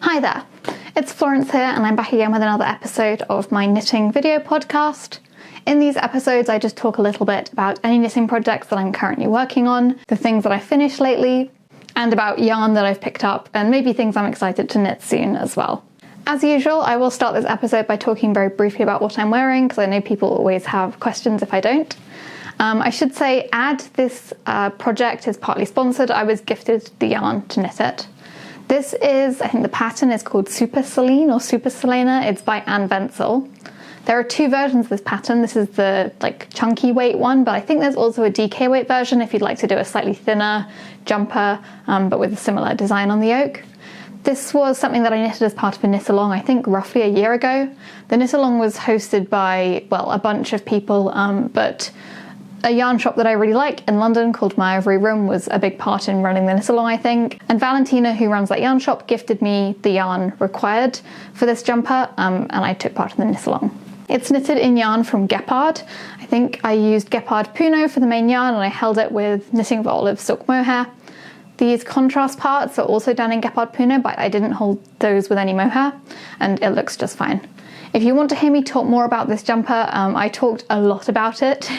Hi there, it's Florence here and I'm back again with another episode of my knitting video podcast. In these episodes I just talk a little bit about any knitting projects that I'm currently working on, the things that I've finished lately, and about yarn that I've picked up and maybe things I'm excited to knit soon as well. As usual, I will start this episode by talking very briefly about what I'm wearing because I know people always have questions if I don't. I should say this project is partly sponsored. I was gifted the yarn to knit it. This is, I think the pattern is called Super Selene or Super Selena. It's by Anne Wenzel. There are two versions of this pattern. This is the chunky weight one, but I think there's also a DK weight version if you'd like to do a slightly thinner jumper, but with a similar design on the yoke. This was something that I knitted as part of a knit along, I think roughly a year ago. The knit along was hosted by, a bunch of people, but a yarn shop that I really like in London called My Every Room was a big part in running the knit along, I think. And Valentina, who runs that yarn shop, gifted me the yarn required for this jumper, and I took part in the knit along. It's knitted in yarn from Gepard. I think I used Gepard Vuonue for the main yarn and I held it with Knitting for Olive silk mohair. These contrast parts are also done in Gepard Vuonue, but I didn't hold those with any mohair, and it looks just fine. If you want to hear me talk more about this jumper, I talked a lot about it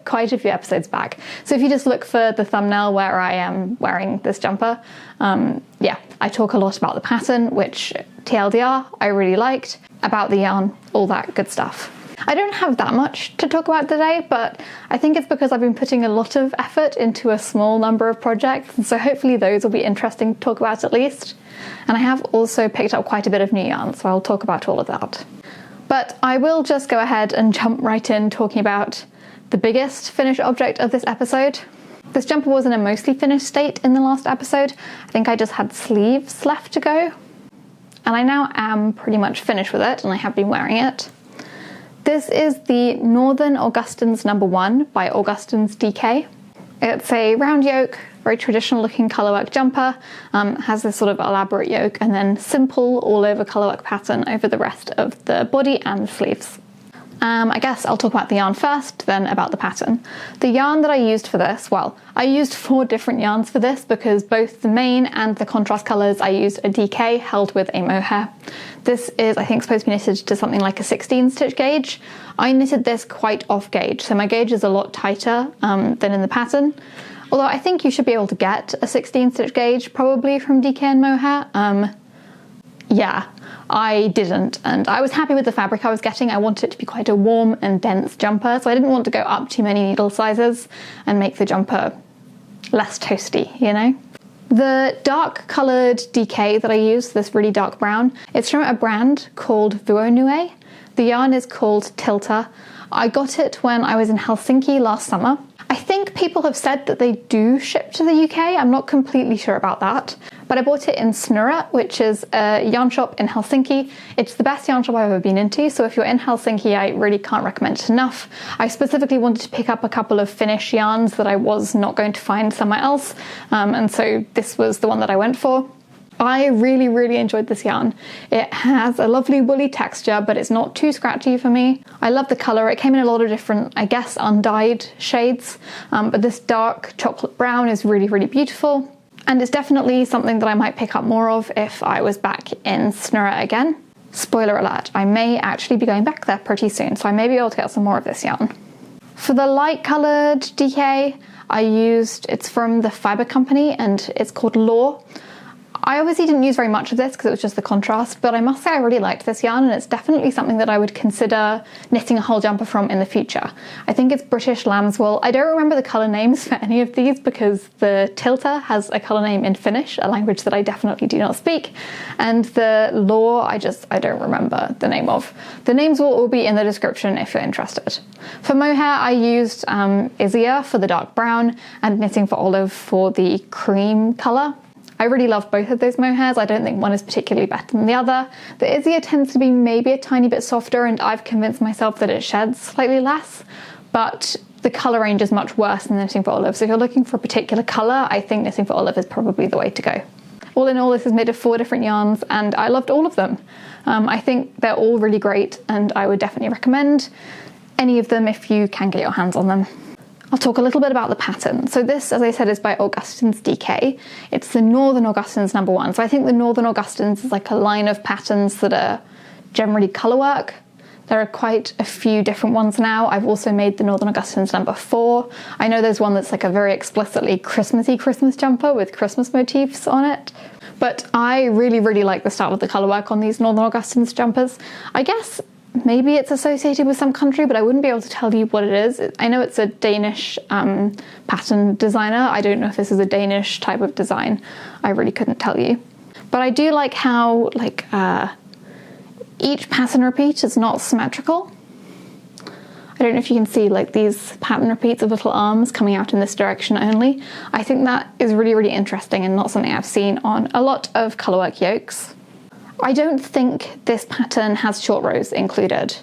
quite a few episodes back. So if you just look for the thumbnail where I am wearing this jumper, I talk a lot about the pattern, which TLDR, I really liked, about the yarn, all that good stuff. I don't have that much to talk about today, but I think it's because I've been putting a lot of effort into a small number of projects, and so hopefully those will be interesting to talk about at least. And I have also picked up quite a bit of new yarn, so I'll talk about all of that. But I will just go ahead and jump right in talking about the biggest finished object of this episode. This jumper was in a mostly finished state in the last episode. I think I just had sleeves left to go. And I now am pretty much finished with it, and I have been wearing it. This is the Northern Augustins No. 1 by Augustins DK. It's a round yoke, very traditional looking colorwork jumper, has this sort of elaborate yoke and then simple all over colorwork pattern over the rest of the body and the sleeves. I guess I'll talk about the yarn first, then about the pattern. The yarn that I used for this, I used 4 different yarns for this because both the main and the contrast colours I used a DK held with a mohair. This is, I think, supposed to be knitted to something like a 16 stitch gauge. I knitted this quite off gauge, so my gauge is a lot tighter than in the pattern. Although I think you should be able to get a 16 stitch gauge probably from DK and mohair. I didn't, and I was happy with the fabric I was getting. I wanted it to be quite a warm and dense jumper, so I didn't want to go up too many needle sizes and make the jumper less toasty, you know? The dark coloured DK that I used, this really dark brown, it's from a brand called Vuonue. The yarn is called Tilta. I got it when I was in Helsinki last summer. I think people have said that they do ship to the UK. I'm not completely sure about that. But I bought it in Snurra, which is a yarn shop in Helsinki. It's the best yarn shop I've ever been into, so if you're in Helsinki, I really can't recommend it enough. I specifically wanted to pick up a couple of Finnish yarns that I was not going to find somewhere else, and so this was the one that I went for. I really, really enjoyed this yarn. It has a lovely woolly texture, but it's not too scratchy for me. I love the colour. It came in a lot of different, I guess, undyed shades, but this dark chocolate brown is really, really beautiful. And it's definitely something that I might pick up more of if I was back in Snurra again. Spoiler alert, I may actually be going back there pretty soon, so I may be able to get some more of this yarn. For the light coloured DK, it's from the Fibre company and it's called Law. I obviously didn't use very much of this because it was just the contrast, but I must say I really liked this yarn and it's definitely something that I would consider knitting a whole jumper from in the future. I think it's British lamb's wool. I don't remember the colour names for any of these because the Tilta has a colour name in Finnish, a language that I definitely do not speak, and the Law I don't remember the name of. The names will all be in the description if you're interested. For mohair I used Isager for the dark brown and Knitting for Olive for the cream colour. I really love both of those mohairs. I don't think one is particularly better than the other. The Isager tends to be maybe a tiny bit softer and I've convinced myself that it sheds slightly less, but the colour range is much worse than Knitting for Olive. So if you're looking for a particular colour, I think Knitting for Olive is probably the way to go. All in all, this is made of 4 different yarns and I loved all of them. I think they're all really great and I would definitely recommend any of them if you can get your hands on them. I'll talk a little bit about the pattern. So this, as I said, is by Augustin's DK. It's the Northern Augustin's #1. So I think the Northern Augustin's is like a line of patterns that are generally colorwork. There are quite a few different ones now. I've also made the Northern Augustin's #4. I know there's one that's like a very explicitly Christmassy Christmas jumper with Christmas motifs on it. But I really, really like the style of the colorwork on these Northern Augustin's jumpers. I guess maybe it's associated with some country, but I wouldn't be able to tell you what it is. I know it's a Danish pattern designer. I don't know if this is a Danish type of design. I really couldn't tell you. But I do like how each pattern repeat is not symmetrical. I don't know if you can see like these pattern repeats of little arms coming out in this direction only. I think that is really, really interesting and not something I've seen on a lot of colorwork yokes. I don't think this pattern has short rows included.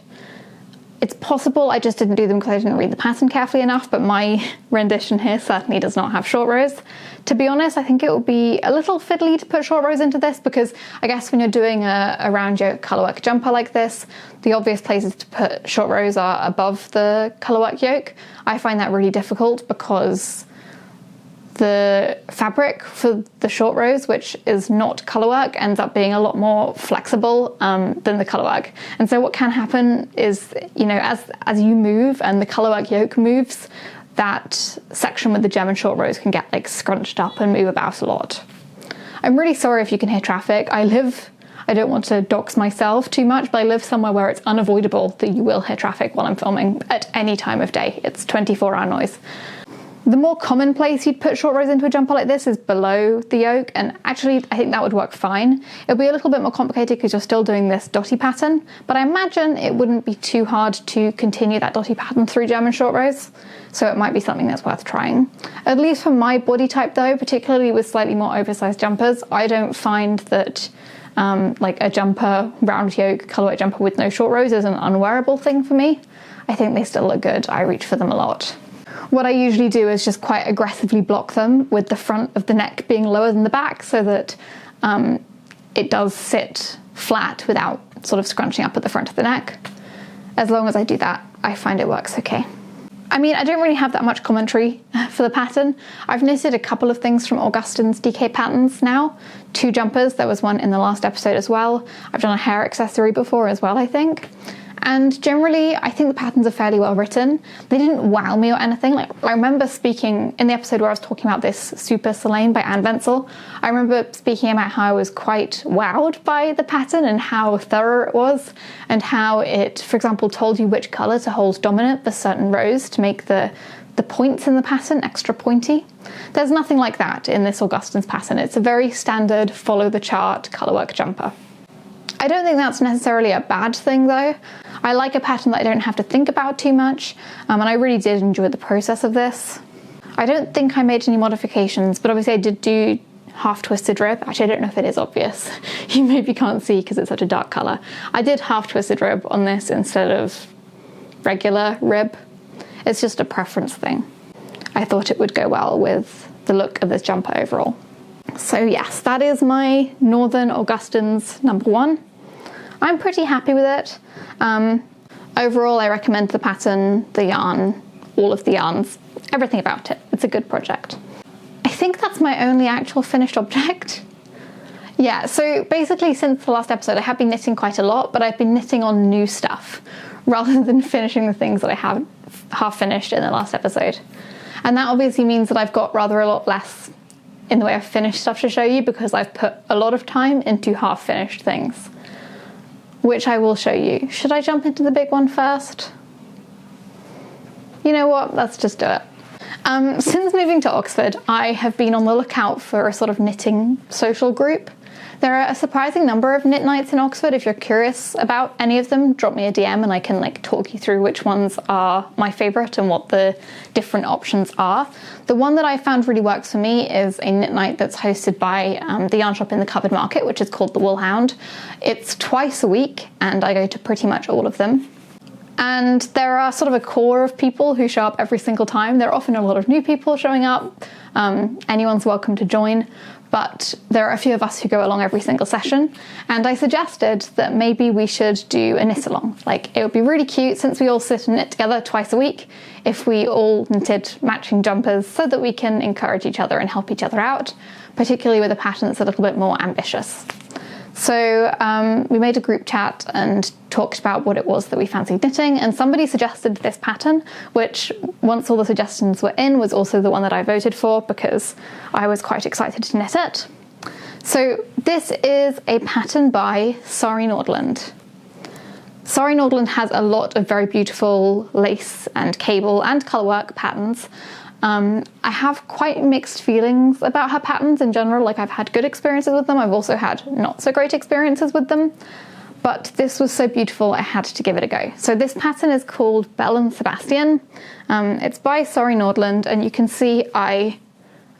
It's possible I just didn't do them because I didn't read the pattern carefully enough, but my rendition here certainly does not have short rows. To be honest, I think it would be a little fiddly to put short rows into this because I guess when you're doing a round yoke colorwork jumper like this, the obvious places to put short rows are above the colorwork yoke. I find that really difficult because the fabric for the short rows, which is not colorwork, ends up being a lot more flexible than the colorwork. And so what can happen is, you know, as you move and the colorwork yoke moves, that section with the gem and short rows can get like scrunched up and move about a lot. I'm really sorry if you can hear traffic. I don't want to dox myself too much, but I live somewhere where it's unavoidable that you will hear traffic while I'm filming at any time of day. It's 24-hour noise. The more common place you'd put short rows into a jumper like this is below the yoke, and actually I think that would work fine. It'll be a little bit more complicated because you're still doing this dotty pattern, but I imagine it wouldn't be too hard to continue that dotty pattern through gem and short rows, so it might be something that's worth trying. At least for my body type though, particularly with slightly more oversized jumpers, I don't find that like a jumper, round yoke, colorwork jumper with no short rows is an unwearable thing for me. I think they still look good. I reach for them a lot. What I usually do is just quite aggressively block them with the front of the neck being lower than the back so that it does sit flat without sort of scrunching up at the front of the neck. As long as I do that, I find it works okay. I mean, I don't really have that much commentary for the pattern. I've knitted a couple of things from Augustin's DK patterns now. 2 jumpers, there was one in the last episode as well. I've done a hair accessory before as well, I think. And generally, I think the patterns are fairly well written. They didn't wow me or anything. Like, I remember speaking in the episode where I was talking about this Super Serene by Anne Wenzel. I remember speaking about how I was quite wowed by the pattern and how thorough it was, and how it, for example, told you which colour to hold dominant for certain rows to make the points in the pattern extra pointy. There's nothing like that in this Augustin's pattern. It's a very standard follow the chart colourwork jumper. I don't think that's necessarily a bad thing though. I like a pattern that I don't have to think about too much, and I really did enjoy the process of this. I don't think I made any modifications, but obviously I did do half twisted rib. Actually, I don't know if it is obvious. You maybe can't see because it's such a dark colour. I did half twisted rib on this instead of regular rib. It's just a preference thing. I thought it would go well with the look of this jumper overall. So yes, that is my Northern Augustin's #1. I'm pretty happy with it. Overall, I recommend the pattern, the yarn, all of the yarns, everything about it. It's a good project. I think that's my only actual finished object. Yeah, so basically since the last episode, I have been knitting quite a lot, but I've been knitting on new stuff rather than finishing the things that I have half finished in the last episode. And that obviously means that I've got rather a lot less in the way of finished stuff to show you because I've put a lot of time into half finished things, which I will show you. Should I jump into the big one first? You know what, let's just do it. Since moving to Oxford, I have been on the lookout for a sort of knitting social group. There are a surprising number of knit nights in Oxford. If you're curious about any of them, drop me a DM and I can talk you through which ones are my favourite and what the different options are. The one that I found really works for me is a knit night that's hosted by the yarn shop in the Covered Market, which is called the Wool Hound. It's twice a week and I go to pretty much all of them. And there are sort of a core of people who show up every single time. There are often a lot of people who show up every single time. There are often a lot of new people showing up. Anyone's welcome to join. But there are a few of us who go along every single session. And I suggested that maybe we should do a knit along. Like, it would be really cute, since we all sit and knit together twice a week, if we all knitted matching jumpers so that we can encourage each other and help each other out, particularly with a pattern that's a little bit more ambitious. So we made a group chat and talked about what it was that we fancied knitting, and somebody suggested this pattern, which, once all the suggestions were in, was also the one that I voted for because I was quite excited to knit it. So this is a pattern by Sari Nordland. Sari Nordland has a lot of very beautiful lace and cable and colourwork patterns. I have quite mixed feelings about her patterns in general. Like, I've had good experiences with them, I've also had not so great experiences with them, but this was so beautiful I had to give it a go. So this pattern is called Belle and Sebastian. It's by Sari Nordland, and you can see I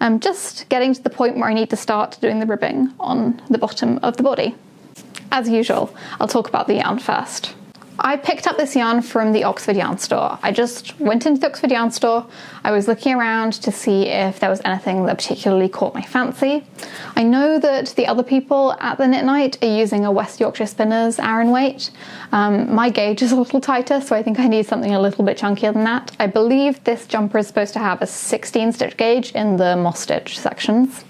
am just getting to the point where I need to start doing the ribbing on the bottom of the body. As usual, I'll talk about the yarn first. I picked up this yarn from the Oxford yarn store. I just went into the Oxford yarn store. I was looking around to see if there was anything that particularly caught my fancy. I know that the other people at the Knit Night are using a West Yorkshire Spinners Aran weight. My gauge is a little tighter, so I think I need something a little bit chunkier than that. I believe this jumper is supposed to have a 16 stitch gauge in the moss stitch sections.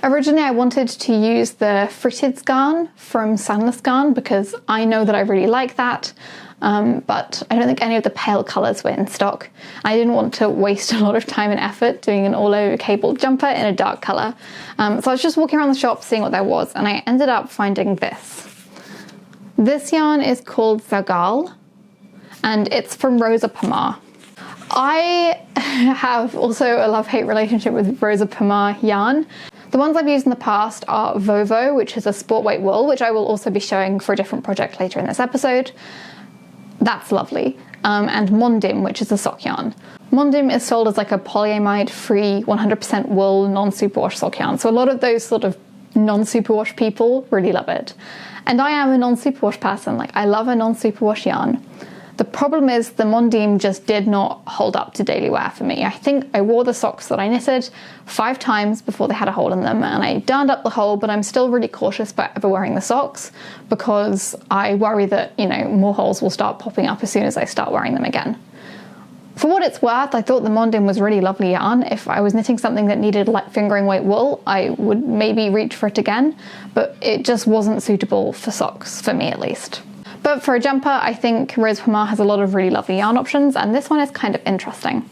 Originally, I wanted to use the Fritted Garn from Sandnes Garn because I know that I really like that, but I don't think any of the pale colours were in stock. I didn't want to waste a lot of time and effort doing an all-over cabled jumper in a dark colour. So I was just walking around the shop seeing what there was, and I ended up finding this. This yarn is called Zagal, and it's from Rosa Pomar. I have also a love-hate relationship with Rosa Pomar yarn. The ones I've used in the past are Vovo, which is a sport weight wool, which I will also be showing for a different project later in this episode. That's lovely. And Mondim, which is a sock yarn. Mondim is sold as like a polyamide-free 100% wool non-superwash sock yarn. So a lot of those sort of non-superwash people really love it. And I am a non-superwash person. Like, I love a non-superwash yarn. The problem is the Mondim just did not hold up to daily wear for me. I think I wore the socks that I knitted 5 times before they had a hole in them, and I darned up the hole, but I'm still really cautious about ever wearing the socks because I worry that, you know, more holes will start popping up as soon as I start wearing them again. For what it's worth, I thought the Mondim was really lovely yarn. If I was knitting something that needed light fingering weight wool, I would maybe reach for it again, but it just wasn't suitable for socks, for me at least. But for a jumper, I think Rosa Pomar has a lot of really lovely yarn options, and this one is kind of interesting.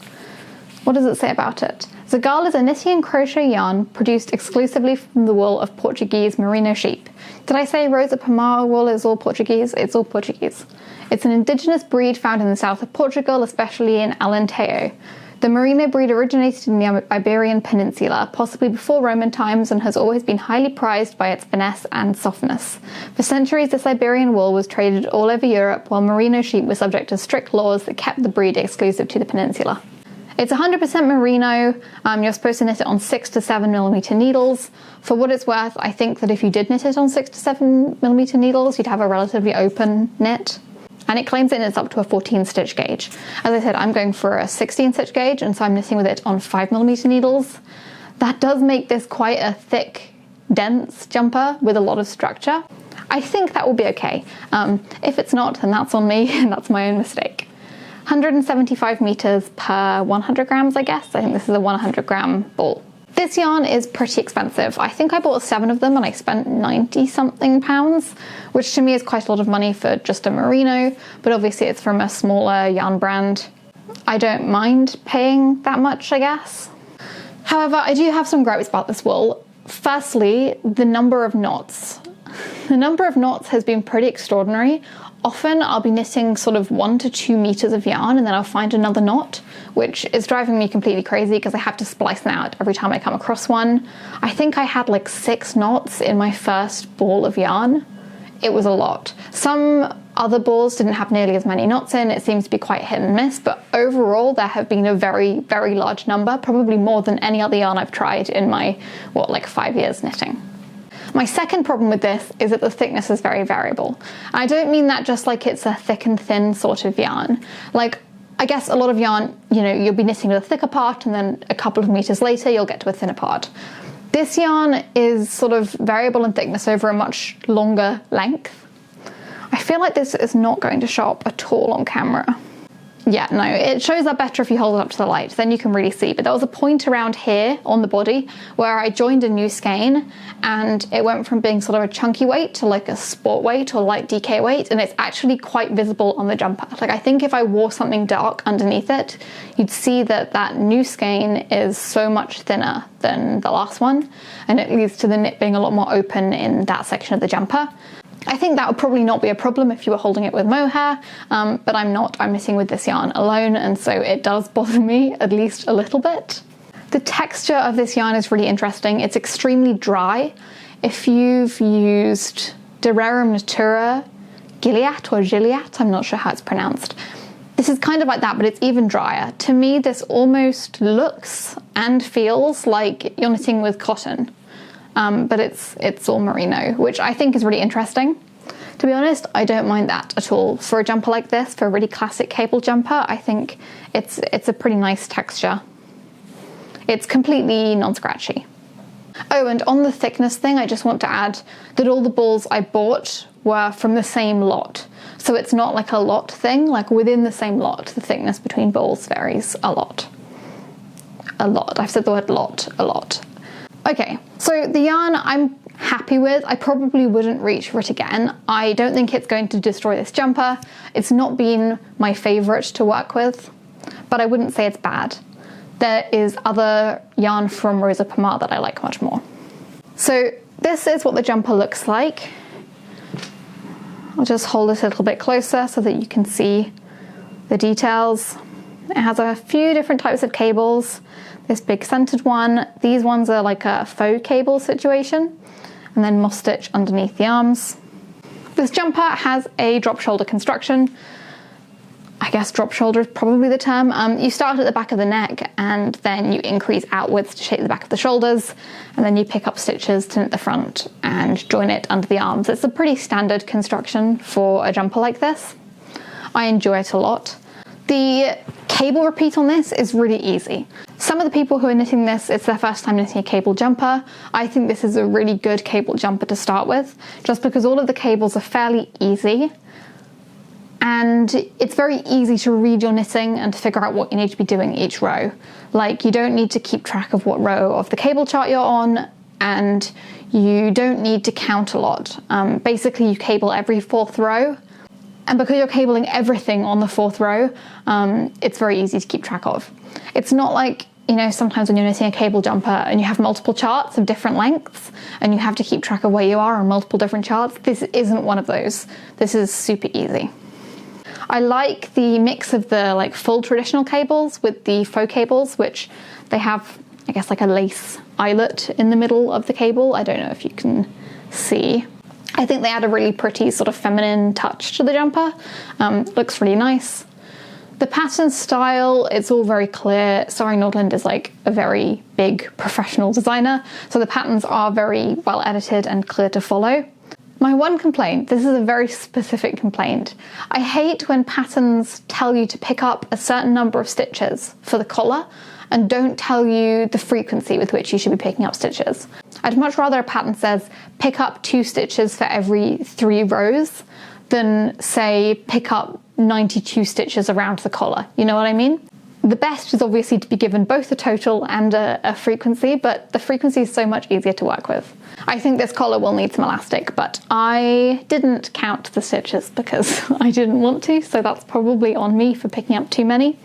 What does it say about it? Zagal is a knitting and crochet yarn produced exclusively from the wool of Portuguese merino sheep. Did I say Rosa Pomar wool is all Portuguese? It's all Portuguese. It's an indigenous breed found in the south of Portugal, especially in Alentejo. The merino breed originated in the Iberian Peninsula, possibly before Roman times, and has always been highly prized by its finesse and softness. For centuries, this Iberian wool was traded all over Europe, while merino sheep were subject to strict laws that kept the breed exclusive to the peninsula. It's 100% merino. You're supposed to knit it on 6 to 7mm needles. For what it's worth, I think that if you did knit it on 6 to 7mm needles, you'd have a relatively open knit. And it claims it knits up to a 14 stitch gauge. As I said, I'm going for a 16 stitch gauge, and so I'm knitting with it on 5mm needles. That does make this quite a thick, dense jumper with a lot of structure. I think that will be okay. If it's not, then that's on me, and that's my own mistake. 175 meters per 100 grams, I guess. I think this is a 100 gram ball. This yarn is pretty expensive. I think I bought 7 of them and I spent 90 something pounds, which to me is quite a lot of money for just a merino, but obviously it's from a smaller yarn brand. I don't mind paying that much, I guess. However, I do have some gripes about this wool. Firstly, the number of knots. The number of knots has been pretty extraordinary. Often I'll be knitting sort of 1 to 2 meters of yarn and then I'll find another knot, which is driving me completely crazy because I have to splice them out every time I come across one. I think I had like 6 knots in my first ball of yarn. It was a lot. Some other balls didn't have nearly as many knots in. It seems to be quite hit and miss, but overall there have been a very, very large number, probably more than any other yarn I've tried in my, 5 years knitting. My second problem with this is that the thickness is very variable. I don't mean that just like it's a thick and thin sort of yarn. Like, I guess a lot of yarn, you know, you'll be knitting with a thicker part and then a couple of meters later you'll get to a thinner part. This yarn is sort of variable in thickness over a much longer length. I feel like this is not going to show up at all on camera. Yeah, no, it shows up better if you hold it up to the light, then you can really see. But there was a point around here on the body where I joined a new skein and it went from being sort of a chunky weight to like a sport weight or light DK weight, and it's actually quite visible on the jumper. Like, I think if I wore something dark underneath it, you'd see that that new skein is so much thinner than the last one, and it leads to the knit being a lot more open in that section of the jumper. I think that would probably not be a problem if you were holding it with mohair, but I'm not. I'm knitting with this yarn alone, and so it does bother me at least a little bit. The texture of this yarn is really interesting. It's extremely dry. If you've used De Rerum Natura Gilliat or Gilliat, I'm not sure how it's pronounced, this is kind of like that, but it's even drier. To me, this almost looks and feels like you're knitting with cotton. But it's all merino, which I think is really interesting. To be honest, I don't mind that at all. For a jumper like this, for a really classic cable jumper, I think it's a pretty nice texture. It's completely non-scratchy. Oh, and on the thickness thing, I just want to add that all the balls I bought were from the same lot. So it's not like a lot thing, like within the same lot, the thickness between balls varies a lot. A lot, I've said the word lot a lot. Okay, so the yarn I'm happy with. I probably wouldn't reach for it again. I don't think it's going to destroy this jumper. It's not been my favourite to work with, but I wouldn't say it's bad. There is other yarn from Rosa Pomar that I like much more. So this is what the jumper looks like. I'll just hold it a little bit closer so that you can see the details. It has a few different types of cables. This big centered one, these ones are like a faux cable situation, and then moss stitch underneath the arms. This jumper has a drop shoulder construction. I guess drop shoulder is probably the term. You start at the back of the neck and then you increase outwards to shape the back of the shoulders, and then you pick up stitches to knit the front and join it under the arms. It's a pretty standard construction for a jumper like this. I enjoy it a lot. The cable repeat on this is really easy. Some of the people who are knitting this, it's their first time knitting a cable jumper. I think this is a really good cable jumper to start with, just because all of the cables are fairly easy and it's very easy to read your knitting and to figure out what you need to be doing each row. Like, you don't need to keep track of what row of the cable chart you're on, and you don't need to count a lot. Basically, you cable every fourth row. And because you're cabling everything on the fourth row, it's very easy to keep track of. It's not like, you know, sometimes when you're knitting a cable jumper and you have multiple charts of different lengths and you have to keep track of where you are on multiple different charts. This isn't one of those. This is super easy. I like the mix of the like full traditional cables with the faux cables, which they have, I guess, like a lace eyelet in the middle of the cable. I don't know if you can see. I think they add a really pretty sort of feminine touch to the jumper. Looks really nice. The pattern style, it's all very clear. Sari Nordland is like a very big professional designer, so the patterns are very well edited and clear to follow. My one complaint, this is a very specific complaint. I hate when patterns tell you to pick up a certain number of stitches for the collar and don't tell you the frequency with which you should be picking up stitches. I'd much rather a pattern says pick up 2 stitches for every 3 rows than say pick up 92 stitches around the collar. You know what I mean? The best is obviously to be given both a total and a frequency, but the frequency is so much easier to work with. I think this collar will need some elastic, but I didn't count the stitches because I didn't want to, so that's probably on me for picking up too many.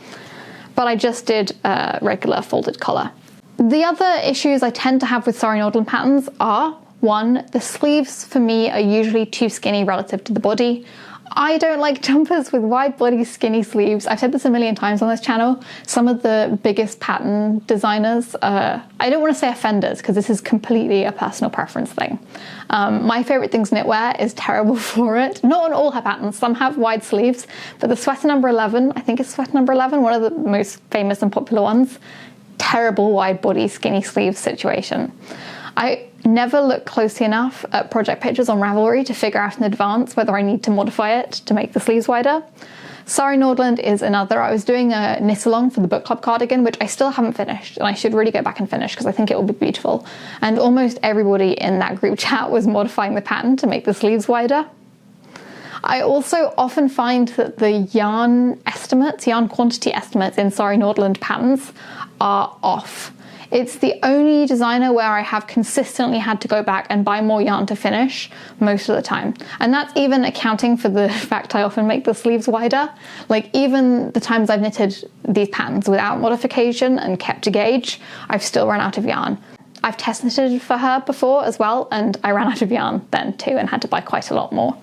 But I just did a regular folded collar. The other issues I tend to have with Sari Nordland patterns are, 1, the sleeves for me are usually too skinny relative to the body. I don't like jumpers with wide body skinny sleeves. I've said this a million times on this channel. Some of the biggest pattern designers, I don't want to say offenders because this is completely a personal preference thing. My favourite things knitwear is terrible for it. Not on all her patterns, some have wide sleeves, but the sweater number 11, I think it's sweater number 11, one of the most famous and popular ones, terrible wide body skinny sleeves situation. never look closely enough at project pictures on Ravelry to figure out in advance whether I need to modify it to make the sleeves wider. Sari Nordland is another. I was doing a knit along for the book club cardigan, which I still haven't finished, and I should really go back and finish because I think it will be beautiful. And almost everybody in that group chat was modifying the pattern to make the sleeves wider. I also often find that the yarn quantity estimates in Sari Nordland patterns are off. It's the only designer where I have consistently had to go back and buy more yarn to finish most of the time. And that's even accounting for the fact I often make the sleeves wider. Like, even the times I've knitted these patterns without modification and kept to gauge, I've still run out of yarn. I've test knitted for her before as well, and I ran out of yarn then too and had to buy quite a lot more.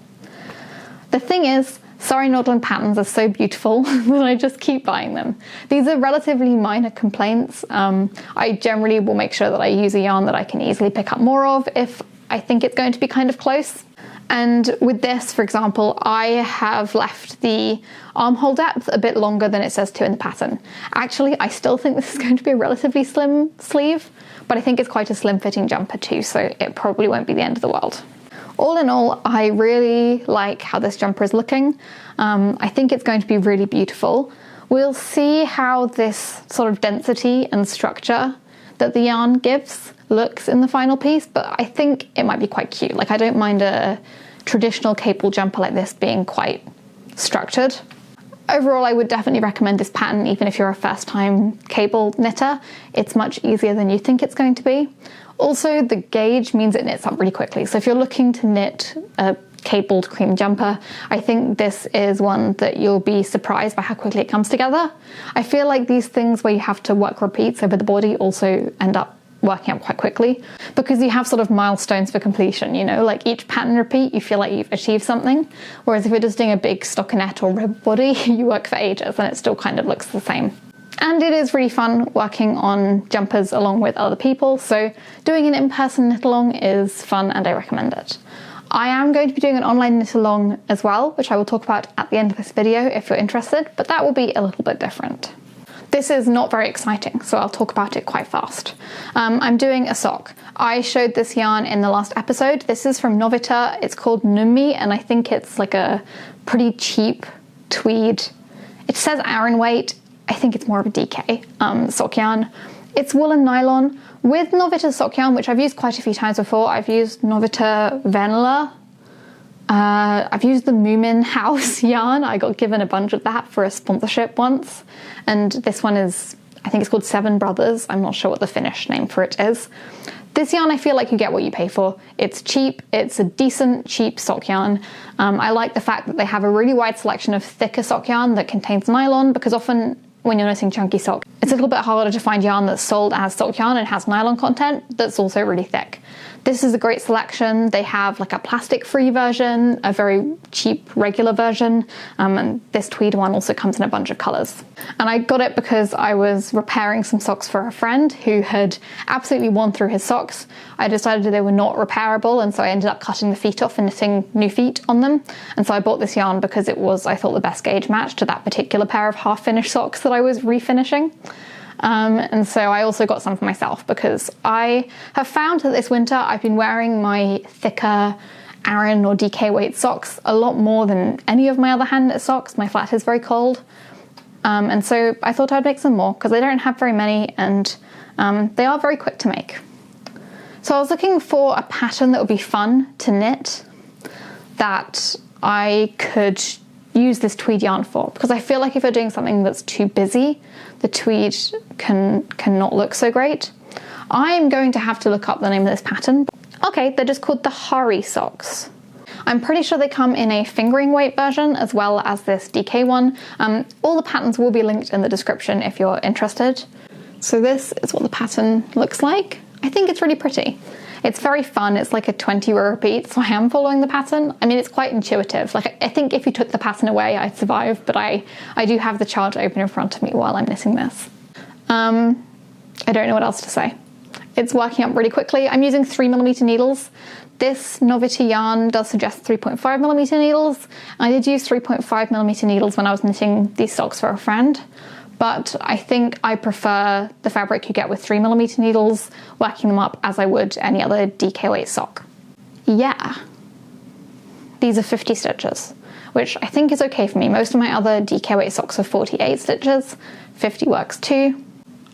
The thing is, Sari Nordland patterns are so beautiful that I just keep buying them. These are relatively minor complaints. I generally will make sure that I use a yarn that I can easily pick up more of if I think it's going to be kind of close. And with this, for example, I have left the armhole depth a bit longer than it says to in the pattern. Actually, I still think this is going to be a relatively slim sleeve, but I think it's quite a slim fitting jumper too, so it probably won't be the end of the world. All in all, I really like how this jumper is looking. I think it's going to be really beautiful. We'll see how this sort of density and structure that the yarn gives looks in the final piece, but I think it might be quite cute. Like, I don't mind a traditional cable jumper like this being quite structured. Overall, I would definitely recommend this pattern even if you're a first-time cable knitter. It's much easier than you think it's going to be. Also, the gauge means it knits up really quickly. So if you're looking to knit a cabled cream jumper, I think this is one that you'll be surprised by how quickly it comes together. I feel like these things where you have to work repeats over the body also end up working up quite quickly because you have sort of milestones for completion, you know, like each pattern repeat you feel like you've achieved something, whereas if you're just doing a big stockinette or rib body, you work for ages and it still kind of looks the same. And it is really fun working on jumpers along with other people, so doing an in-person knit along is fun and I recommend it. I am going to be doing an online knit along as well, which I will talk about at the end of this video if you're interested, but that will be a little bit different. This is not very exciting, so I'll talk about it quite fast. I'm doing a sock. I showed this yarn in the last episode. This is from Novita. It's called Nummi, and I think it's like a pretty cheap tweed. It says Aran weight. I think it's more of a DK sock yarn. It's wool and nylon. With Novita sock yarn, which I've used quite a few times before, I've used Novita Vanilla. I've used the Moomin House yarn. I got given a bunch of that for a sponsorship once. And this one is, I think it's called Seven Brothers. I'm not sure what the Finnish name for it is. This yarn, I feel like you get what you pay for. It's cheap, it's a decent, cheap sock yarn. I like the fact that they have a really wide selection of thicker sock yarn that contains nylon, because often when you're knitting chunky socks, it's a little bit harder to find yarn that's sold as sock yarn and has nylon content that's also really thick. This is a great selection. They have like a plastic-free version, a very cheap regular version, and this tweed one also comes in a bunch of colours. And I got it because I was repairing some socks for a friend who had absolutely worn through his socks. I decided they were not repairable, and so I ended up cutting the feet off and knitting new feet on them. And so I bought this yarn because it was, I thought, the best gauge match to that particular pair of half-finished socks that I was refinishing. And so I also got some for myself because I have found that this winter I've been wearing my thicker Aran or DK weight socks a lot more than any of my other hand knit socks. My flat is very cold. And so I thought I'd make some more because I don't have very many, and they are very quick to make. So I was looking for a pattern that would be fun to knit that I could use this tweed yarn for, because I feel like if you're doing something that's too busy, the tweed cannot look so great. I'm going to have to look up the name of this pattern. Okay, they're just called the Hari socks. I'm pretty sure they come in a fingering weight version as well as this DK one. All the patterns will be linked in the description if you're interested. So this is what the pattern looks like. I think it's really pretty. It's very fun. It's like a 20-row repeat, so I am following the pattern. I mean, it's quite intuitive. Like, I think if you took the pattern away, I'd survive, but I do have the chart open in front of me while I'm knitting this. I don't know what else to say. It's working up really quickly. I'm using 3mm needles. This Novita yarn does suggest 3.5mm needles. I did use 3.5mm needles when I was knitting these socks for a friend, but I think I prefer the fabric you get with 3mm needles, working them up as I would any other DK weight sock. Yeah, these are 50 stitches, which I think is okay for me. Most of my other DK weight socks are 48 stitches, 50 works too.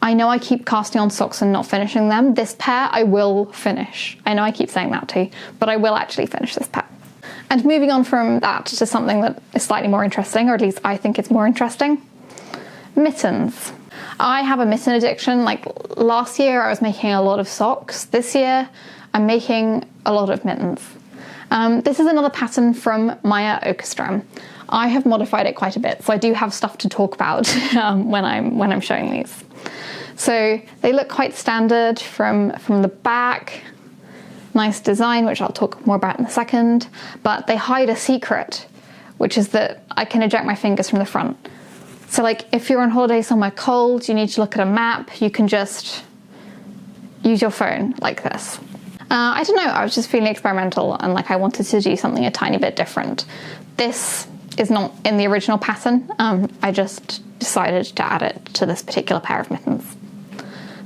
I know I keep casting on socks and not finishing them. This pair I will finish. I know I keep saying that too, but I will actually finish this pair. And moving on from that to something that is slightly more interesting, or at least I think it's more interesting. Mittens. I have a mitten addiction. Like last year I was making a lot of socks. This year I'm making a lot of mittens. This is another pattern from Maya Åkerström. I have modified it quite a bit, so I do have stuff to talk about when I'm showing these. So they look quite standard from the back. Nice design, which I'll talk more about in a second, but they hide a secret, which is that I can eject my fingers from the front. So like if you're on holiday somewhere cold, you need to look at a map, you can just use your phone like this. I don't know, I was just feeling experimental and like I wanted to do something a tiny bit different. This is not in the original pattern, I just decided to add it to this particular pair of mittens.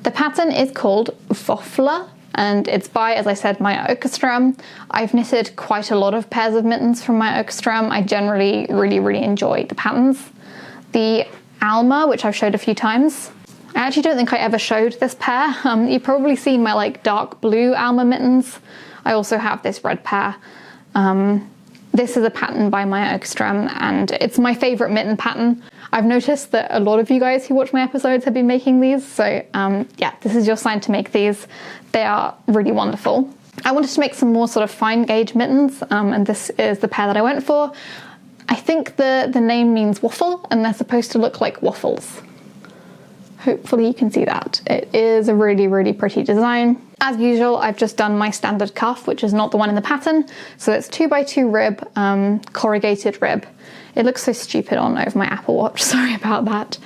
The pattern is called Vuonue, and it's by, as I said, Maya Åkerström. I've knitted quite a lot of pairs of mittens from Maya Åkerström. I generally really enjoy the patterns. The Alma, which I've showed a few times, I actually don't think I ever showed this pair. You've probably seen my like dark blue Alma mittens. I also have this red pair. This is a pattern by Maya Åkerström, and it's my favourite mitten pattern. I've noticed that a lot of you guys who watch my episodes have been making these, so yeah, this is your sign to make these. They are really wonderful. I wanted to make some more sort of fine gauge mittens, and this is the pair that I went for. I think the name means waffle, and they're supposed to look like waffles. Hopefully you can see that. It is a really pretty design. As usual, I've just done my standard cuff, which is not the one in the pattern. So it's 2x2 rib, corrugated rib. It looks so stupid on over my Apple Watch, sorry about that.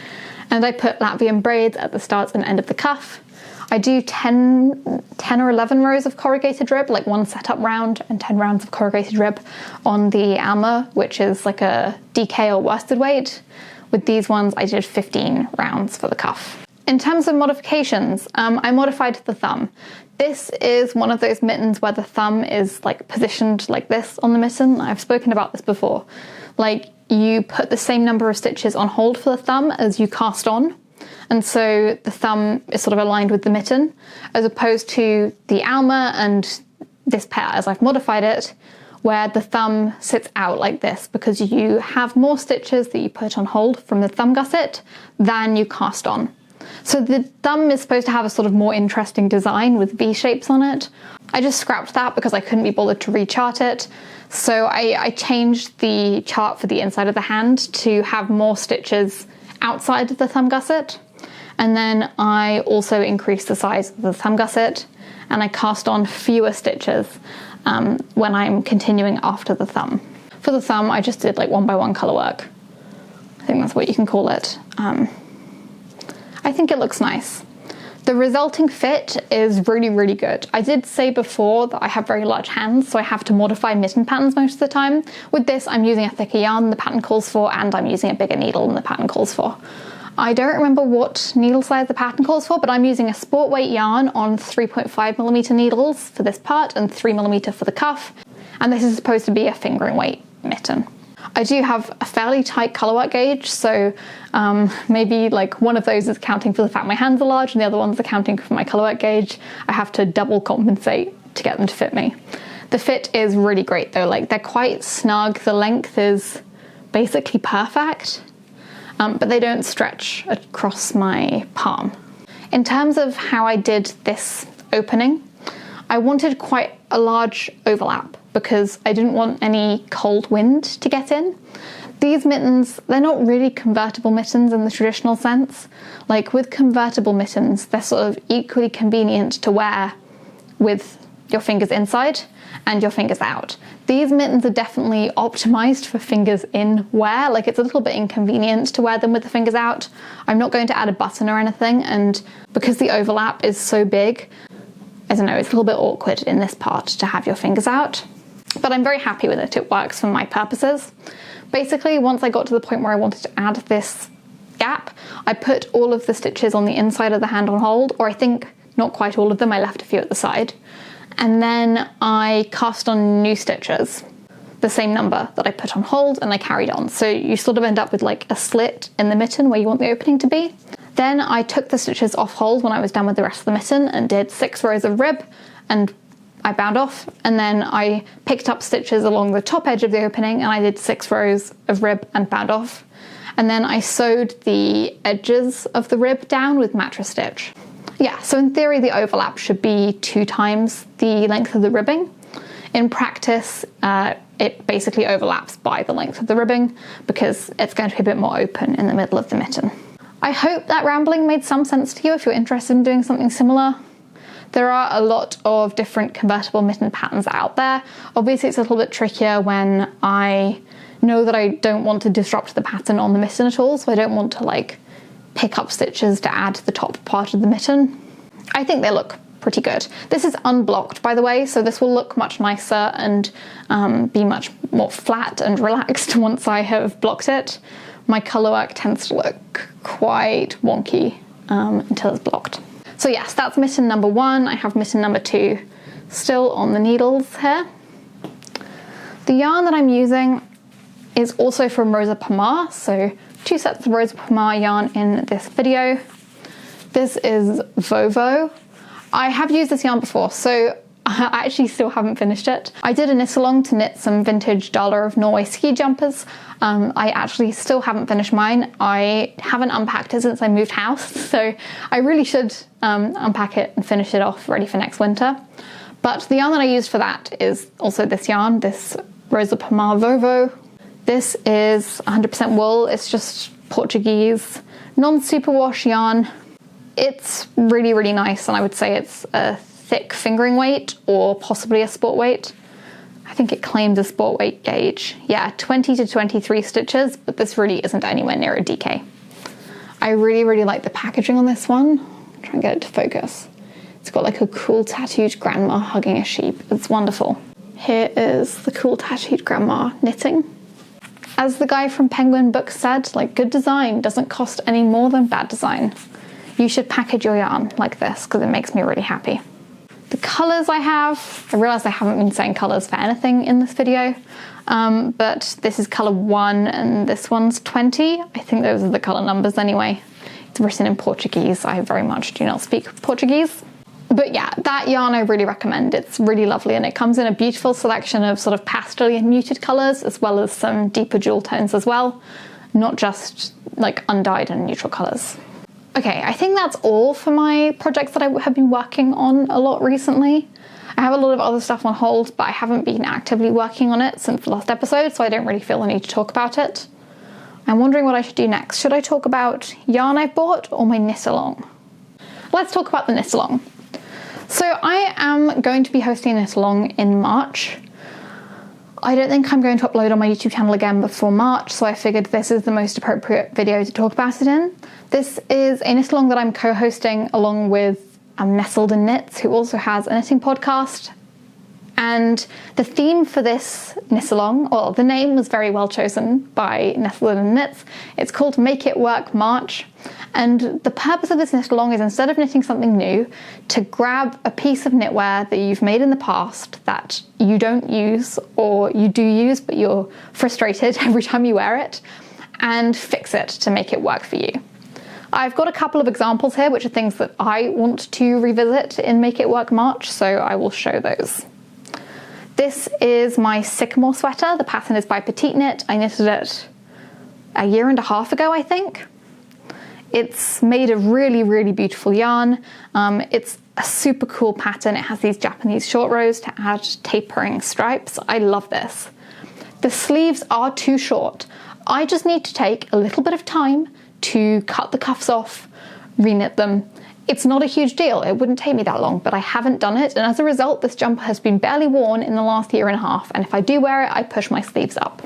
And I put Latvian braids at the start and end of the cuff. I do 10 or 11 rows of corrugated rib, like one setup round and 10 rounds of corrugated rib on the Alma, which is like a DK or worsted weight. With these ones, I did 15 rounds for the cuff. In terms of modifications, I modified the thumb. This is one of those mittens where the thumb is like positioned like this on the mitten. I've spoken about this before. Like you put the same number of stitches on hold for the thumb as you cast on. And so the thumb is sort of aligned with the mitten, as opposed to the Alma and this pair as I've modified it, where the thumb sits out like this because you have more stitches that you put on hold from the thumb gusset than you cast on. So the thumb is supposed to have a sort of more interesting design with V shapes on it. I just scrapped that because I couldn't be bothered to rechart it. So I changed the chart for the inside of the hand to have more stitches outside of the thumb gusset. And then I also increased the size of the thumb gusset, and I cast on fewer stitches when I'm continuing after the thumb. For the thumb, I just did like 1x1 colour work. I think that's what you can call it. I think it looks nice. The resulting fit is really good. I did say before that I have very large hands, so I have to modify mitten patterns most of the time. With this, I'm using a thicker yarn than the pattern calls for, and I'm using a bigger needle than the pattern calls for. I don't remember what needle size the pattern calls for, but I'm using a sport weight yarn on 3.5mm needles for this part and 3mm for the cuff. And this is supposed to be a fingering weight mitten. I do have a fairly tight colorwork gauge, so maybe like one of those is accounting for the fact my hands are large and the other one's accounting for my colorwork gauge. I have to double compensate to get them to fit me. The fit is really great though, like they're quite snug, the length is basically perfect. But they don't stretch across my palm. In terms of how I did this opening, I wanted quite a large overlap because I didn't want any cold wind to get in. These mittens, they're not really convertible mittens in the traditional sense. Like with convertible mittens, they're sort of equally convenient to wear with your fingers inside and your fingers out. These mittens are definitely optimized for fingers in wear, like it's a little bit inconvenient to wear them with the fingers out. I'm not going to add a button or anything, and because the overlap is so big, I don't know, it's a little bit awkward in this part to have your fingers out. But I'm very happy with it, it works for my purposes. Basically, once I got to the point where I wanted to add this gap, I put all of the stitches on the inside of the hand on hold, or I think not quite all of them, I left a few at the side. And then I cast on new stitches, the same number that I put on hold, and I carried on. So you sort of end up with like a slit in the mitten where you want the opening to be. Then I took the stitches off hold when I was done with the rest of the mitten and did 6 rows of rib, and I bound off, and then I picked up stitches along the top edge of the opening and I did 6 rows of rib and bound off. And then I sewed the edges of the rib down with mattress stitch. Yeah, so in theory the overlap should be 2 times the length of the ribbing. In practice, it basically overlaps by the length of the ribbing because it's going to be a bit more open in the middle of the mitten. I hope that rambling made some sense to you if you're interested in doing something similar. There are a lot of different convertible mitten patterns out there. Obviously it's a little bit trickier when I know that I don't want to disrupt the pattern on the mitten at all, so I don't want to like pick up stitches to add to the top part of the mitten. I think they look pretty good. This is unblocked, by the way, so this will look much nicer and be much more flat and relaxed once I have blocked it. My colorwork tends to look quite wonky until it's blocked. So yes, that's mitten number 1. I have mitten number 2 still on the needles here. The yarn that I'm using is also from Rosa Pomar, so 2 sets of Rosa Pomar yarn in this video. This is Vovo. I have used this yarn before, so I actually still haven't finished it. I did a knit along to knit some vintage Daler of Norway ski jumpers. I actually still haven't finished mine. I haven't unpacked it since I moved house, so I really should unpack it and finish it off ready for next winter. But the yarn that I used for that is also this yarn, this Rosa Pomar Vovo. This is 100% wool. It's just Portuguese, non-superwash yarn. It's really, really nice, and I would say it's a thick fingering weight or possibly a sport weight. I think it claims a sport weight gauge. Yeah, 20 to 23 stitches, but this really isn't anywhere near a DK. I really, really like the packaging on this one. I'll try and get it to focus. It's got like a cool tattooed grandma hugging a sheep. It's wonderful. Here is the cool tattooed grandma knitting. As the guy from Penguin Books said, like, good design doesn't cost any more than bad design. You should package your yarn like this because it makes me really happy. The colours I have, I realise I haven't been saying colours for anything in this video, but this is colour 1 and this one's 20. I think those are the colour numbers anyway. It's written in Portuguese. I very much do not speak Portuguese. But yeah, that yarn I really recommend. It's really lovely and it comes in a beautiful selection of sort of pastel and muted colours as well as some deeper jewel tones as well, not just like undyed and neutral colours. Okay, I think that's all for my projects that I have been working on a lot recently. I have a lot of other stuff on hold, but I haven't been actively working on it since the last episode, so I don't really feel the need to talk about it. I'm wondering what I should do next. Should I talk about yarn I bought or my knit along? Let's talk about the knit along. So I am going to be hosting a knit along in March. I don't think I'm going to upload on my YouTube channel again before March, so I figured this is the most appropriate video to talk about it in. This is a knit along that I'm co-hosting along with Nestled and Knits, who also has a knitting podcast. And the theme for this knit along, well, the name was very well chosen by Nestled and Knits. It's called Make It Work March. And the purpose of this knit along is, instead of knitting something new, to grab a piece of knitwear that you've made in the past that you don't use, or you do use but you're frustrated every time you wear it, and fix it to make it work for you. I've got a couple of examples here which are things that I want to revisit in Make It Work March, so I will show those. This is my Sycamore sweater. The pattern is by Petite Knit. I knitted it a year and a half ago, I think. It's made of really, really beautiful yarn. It's a super cool pattern. It has these Japanese short rows to add tapering stripes. I love this. The sleeves are too short. I just need to take a little bit of time to cut the cuffs off, reknit them. It's not a huge deal. It wouldn't take me that long, but I haven't done it. And as a result, this jumper has been barely worn in the last year and a half. And if I do wear it, I push my sleeves up.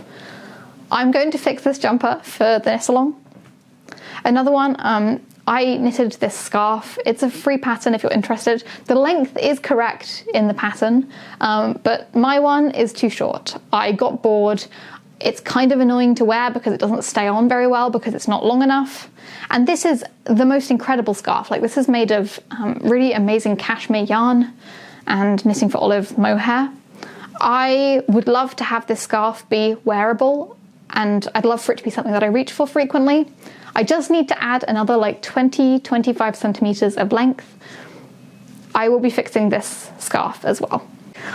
I'm going to fix this jumper for the knit along. Another one, I knitted this scarf. It's a free pattern if you're interested. The length is correct in the pattern, but my one is too short. I got bored. It's kind of annoying to wear because it doesn't stay on very well because it's not long enough. And this is the most incredible scarf. Like, this is made of really amazing cashmere yarn and Knitting for Olive mohair. I would love to have this scarf be wearable, and I'd love for it to be something that I reach for frequently. I just need to add another like 20-25 centimeters of length. I will be fixing this scarf as well.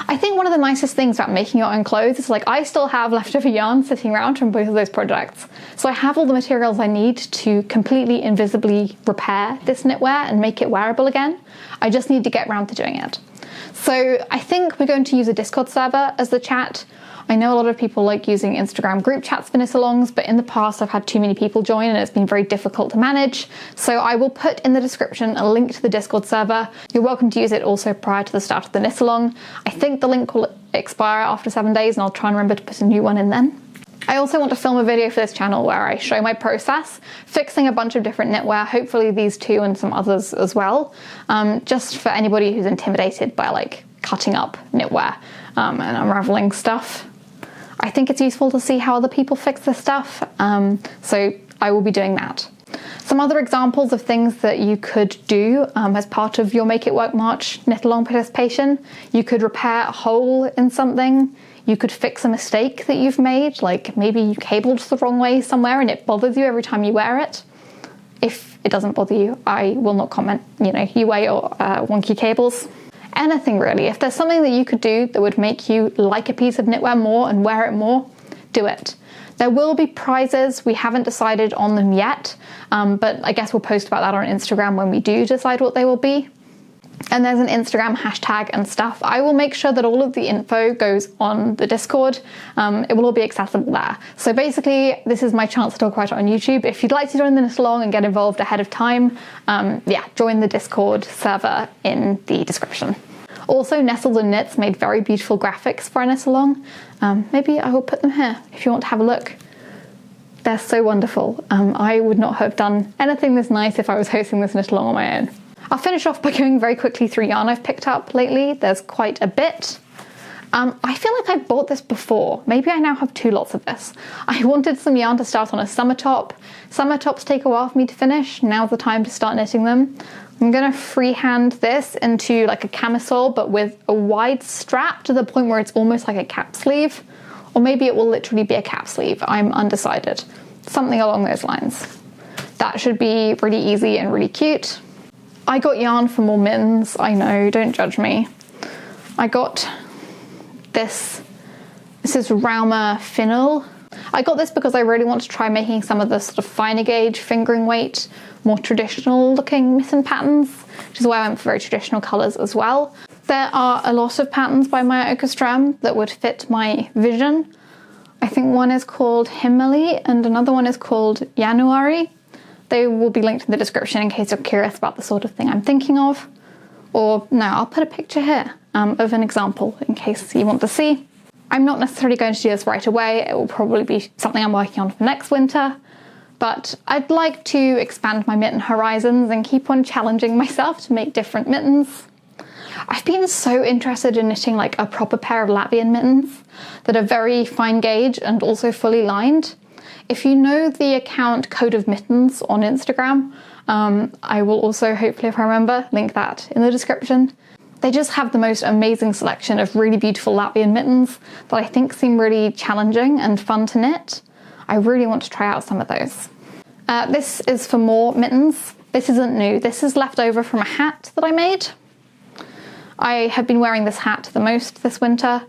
I think one of the nicest things about making your own clothes is, like, I still have leftover yarn sitting around from both of those projects. So I have all the materials I need to completely invisibly repair this knitwear and make it wearable again. I just need to get around to doing it. So I think we're going to use a Discord server as the chat. I know a lot of people like using Instagram group chats for knit-alongs, but in the past I've had too many people join and it's been very difficult to manage. So I will put in the description a link to the Discord server. You're welcome to use it also prior to the start of the knit-along. I think the link will expire after 7 days, and I'll try and remember to put a new one in then. I also want to film a video for this channel where I show my process, fixing a bunch of different knitwear, hopefully these two and some others as well, just for anybody who's intimidated by like cutting up knitwear and unraveling stuff. I think it's useful to see how other people fix this stuff, so I will be doing that. Some other examples of things that you could do as part of your Make It Work March knit-along participation: you could repair a hole in something. You could fix a mistake that you've made, like maybe you cabled the wrong way somewhere and it bothers you every time you wear it. If it doesn't bother you, I will not comment. You know, you wear your wonky cables. Anything really. If there's something that you could do that would make you like a piece of knitwear more and wear it more, do it. There will be prizes. We haven't decided on them yet, but I guess we'll post about that on Instagram when we do decide what they will be. And there's an Instagram hashtag and stuff. I will make sure that all of the info goes on the Discord. It will all be accessible there. So basically, this is my chance to talk about it on YouTube. If you'd like to join the knit-along and get involved ahead of time, yeah, join the Discord server in the description. Also, Nestles and Knits made very beautiful graphics for a knit-along. Maybe I will put them here if you want to have a look. They're so wonderful. I would not have done anything this nice if I was hosting this knit-along on my own. I'll finish off by going very quickly through yarn I've picked up lately. There's quite a bit. I feel like I've bought this before. Maybe I now have 2 lots of this. I wanted some yarn to start on a summer top. Summer tops take a while for me to finish. Now's the time to start knitting them. I'm gonna freehand this into like a camisole, but with a wide strap to the point where it's almost like a cap sleeve. Or maybe it will literally be a cap sleeve. I'm undecided. Something along those lines. That should be really easy and really cute. I got yarn for more mittens. I know, don't judge me. I got this. This is Rauma Finull. I got this because I really want to try making some of the sort of finer gauge fingering weight, more traditional looking mitten patterns, which is why I went for very traditional colours as well. There are a lot of patterns by Maya Åkerström that would fit my vision. I think one is called Himmeli and another one is called Januari. They will be linked in the description in case you're curious about the sort of thing I'm thinking of. Or no, I'll put a picture here of an example in case you want to see. I'm not necessarily going to do this right away. It will probably be something I'm working on for next winter. But I'd like to expand my mitten horizons and keep on challenging myself to make different mittens. I've been so interested in knitting like a proper pair of Latvian mittens that are very fine gauge and also fully lined. If you know the account Code of Mittens on Instagram, I will also, hopefully if I remember, link that in the description. They just have the most amazing selection of really beautiful Latvian mittens that I think seem really challenging and fun to knit. I really want to try out some of those. This is for more mittens. This isn't new. This is left over from a hat that I made. I have been wearing this hat the most this winter,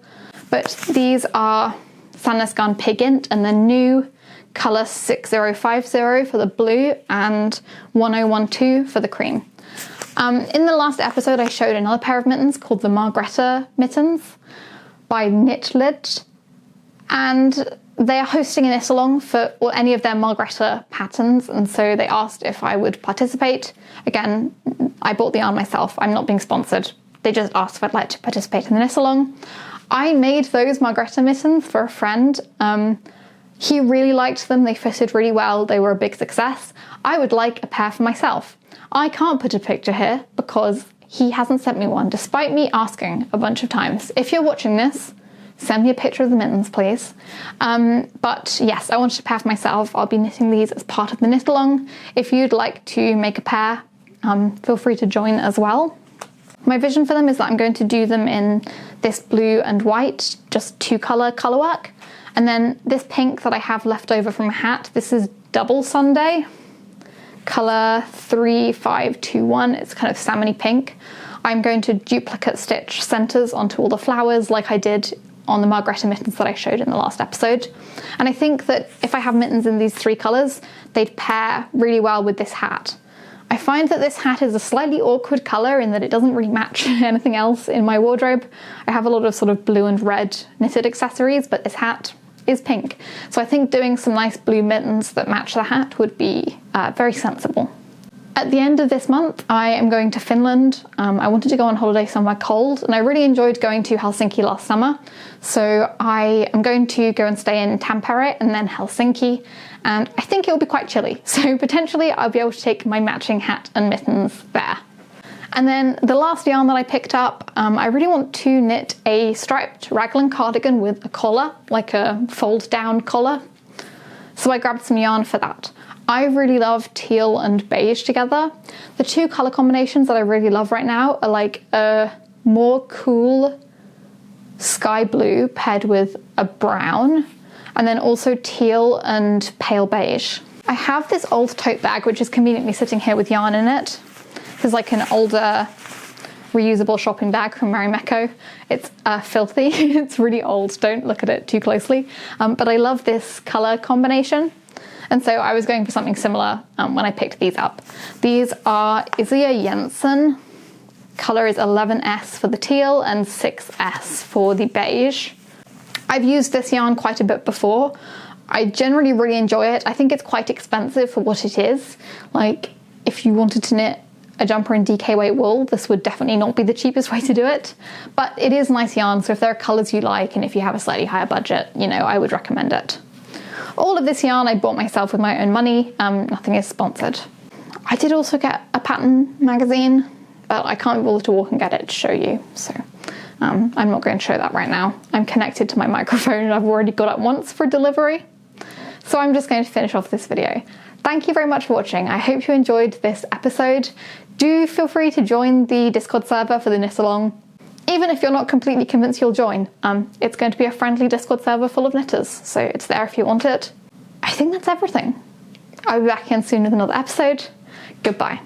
but these are Sandnes Garn Pigint and they're new. Colour 6050 for the blue and 1012 for the cream. In the last episode I showed another pair of mittens called the Margrethe mittens by Knitlid, and they are hosting a knit-along for any of their Margrethe patterns, and so they asked if I would participate. Again, I bought the yarn myself, I'm not being sponsored. They just asked if I'd like to participate in the knit-along. I made those Margrethe mittens for a friend. He really liked them, they fitted really well, they were a big success. I would like a pair for myself. I can't put a picture here because he hasn't sent me one, despite me asking a bunch of times. If you're watching this, send me a picture of the mittens, please. But yes, I wanted to pair for myself. I'll be knitting these as part of the knit along. If you'd like to make a pair, feel free to join as well. My vision for them is that I'm going to do them in this blue and white, just 2-color colorwork. And then this pink that I have left over from a hat, this is Double Sunday, color 3521. It's kind of salmony pink. I'm going to duplicate stitch centers onto all the flowers like I did on the Margareta mittens that I showed in the last episode. And I think that if I have mittens in these 3 colors, they'd pair really well with this hat. I find that this hat is a slightly awkward colour in that it doesn't really match anything else in my wardrobe. I have a lot of sort of blue and red knitted accessories, but this hat is pink. So I think doing some nice blue mittens that match the hat would be very sensible. At the end of this month, I am going to Finland. I wanted to go on holiday somewhere cold, and I really enjoyed going to Helsinki last summer. So I am going to go and stay in Tampere and then Helsinki, and I think it will be quite chilly. So potentially I'll be able to take my matching hat and mittens there. And then the last yarn that I picked up, I really want to knit a striped raglan cardigan with a collar, like a fold down collar. So I grabbed some yarn for that. I really love teal and beige together. The 2 colour combinations that I really love right now are like a more cool sky blue paired with a brown, and then also teal and pale beige. I have this old tote bag which is conveniently sitting here with yarn in it. This is like an older reusable shopping bag from Marimekko. It's filthy, it's really old, don't look at it too closely. But I love this colour combination. And so I was going for something similar when I picked these up. These are Isager Jensen. Colour is 11S for the teal and 6S for the beige. I've used this yarn quite a bit before. I generally really enjoy it. I think it's quite expensive for what it is. Like, if you wanted to knit a jumper in DK weight wool, this would definitely not be the cheapest way to do it. But it is nice yarn, so if there are colours you like and if you have a slightly higher budget, you know, I would recommend it. All of this yarn I bought myself with my own money, nothing is sponsored. I did also get a pattern magazine, but I can't be bothered to walk and get it to show you, so I'm not going to show that right now. I'm connected to my microphone and I've already got it once for delivery. So I'm just going to finish off this video. Thank you very much for watching. I hope you enjoyed this episode. Do feel free to join the Discord server for the knit along. Even if you're not completely convinced you'll join, it's going to be a friendly Discord server full of knitters, so it's there if you want it. I think that's everything. I'll be back again soon with another episode. Goodbye.